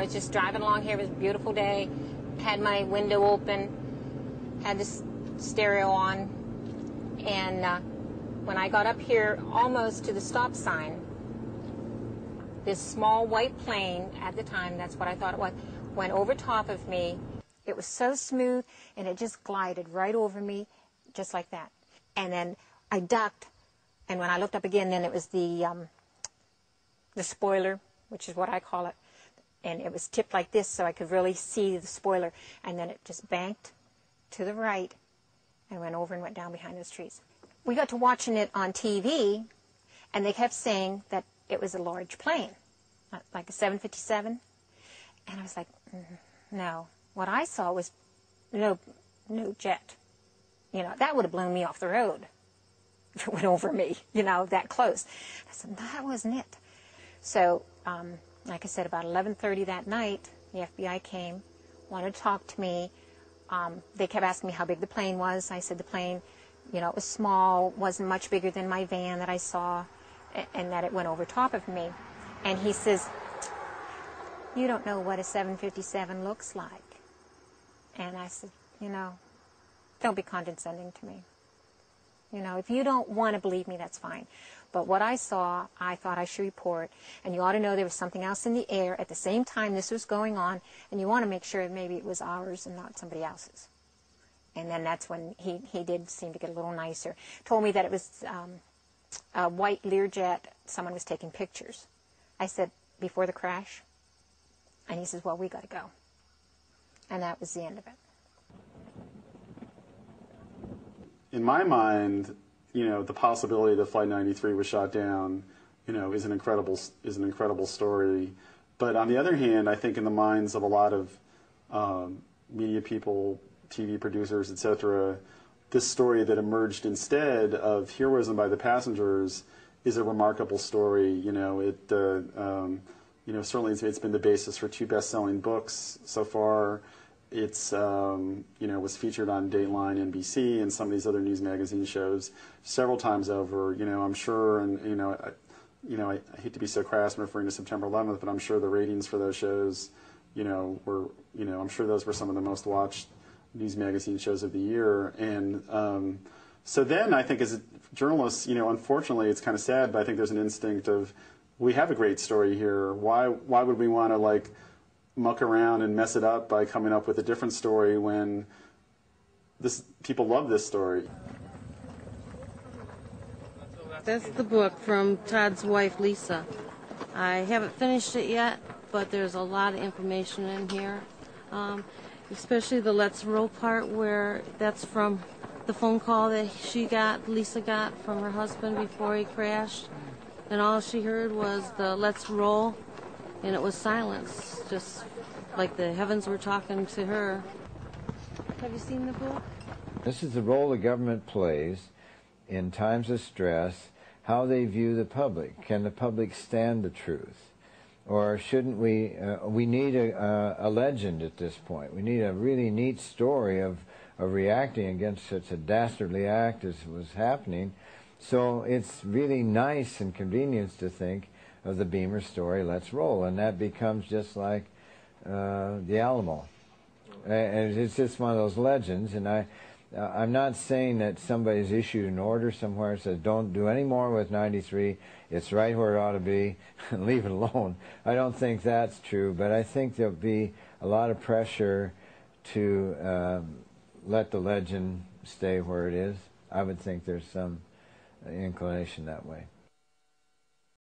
was just driving along here. It was a beautiful day. Had my window open, had the stereo on, and when I got up here almost to the stop sign, this small white plane, at the time, that's what I thought it was, went over top of me. It was so smooth, and it just glided right over me, just like that. And then I ducked, and when I looked up again, then it was the spoiler, which is what I call it, and it was tipped like this so I could really see the spoiler, and then it just banked to the right and went over and went down behind those trees. We got to watching it on TV, and they kept saying that it was a large plane, like a 757, and I was like, no. What I saw was no jet. You know, that would have blown me off the road if it went over me, you know, that close. I said, that wasn't it. So, like I said, about 11:30 that night, the FBI came, wanted to talk to me. They kept asking me how big the plane was. I said the plane, you know, it was small, wasn't much bigger than my van that I saw, and that it went over top of me. And he says, you don't know what a 757 looks like. And I said, you know, don't be condescending to me. You know, if you don't want to believe me, that's fine. But what I saw, I thought I should report. And you ought to know there was something else in the air at the same time this was going on. And you want to make sure maybe it was ours and not somebody else's. And then that's when he did seem to get a little nicer. Told me that it was a white Learjet. Someone was taking pictures. I said, before the crash? And he says, well, we got to go. And that was the end of it. In my mind, you know, the possibility that Flight 93 was shot down, you know, is an incredible story. But on the other hand, I think in the minds of a lot of media people, TV producers, etc., this story that emerged instead of heroism by the passengers is a remarkable story. You know, you know, certainly it's been the basis for 2 best-selling books so far. It's, you know, was featured on Dateline NBC and some of these other news magazine shows several times over. You know, I'm sure, and, you know, I hate to be so crass in referring to September 11th, but I'm sure the ratings for those shows, you know, were, you know, I'm sure those were some of the most watched news magazine shows of the year. And so then I think as journalists, you know, unfortunately it's kind of sad, but I think there's an instinct of, we have a great story here. Why would we want to, like, muck around and mess it up by coming up with a different story when people love this story? That's the book from Todd's wife, Lisa. I haven't finished it yet, but there's a lot of information in here, especially the let's roll part, where that's from the phone call that Lisa got from her husband before he crashed. And all she heard was the let's roll, and it was silence, just like the heavens were talking to her. Have you seen the book? This is the role the government plays in times of stress, how they view the public. Can the public stand the truth? Or shouldn't we need a legend at this point. We need a really neat story of reacting against such a dastardly act as was happening. So it's really nice and convenient to think of the Beamer story, let's roll, and that becomes just like the Alamo. And it's just one of those legends, and I'm not saying that somebody's issued an order somewhere that says don't do any more with 93, it's right where it ought to be, and leave it alone. I don't think that's true, but I think there'll be a lot of pressure to let the legend stay where it is. I would think there's some inclination that way.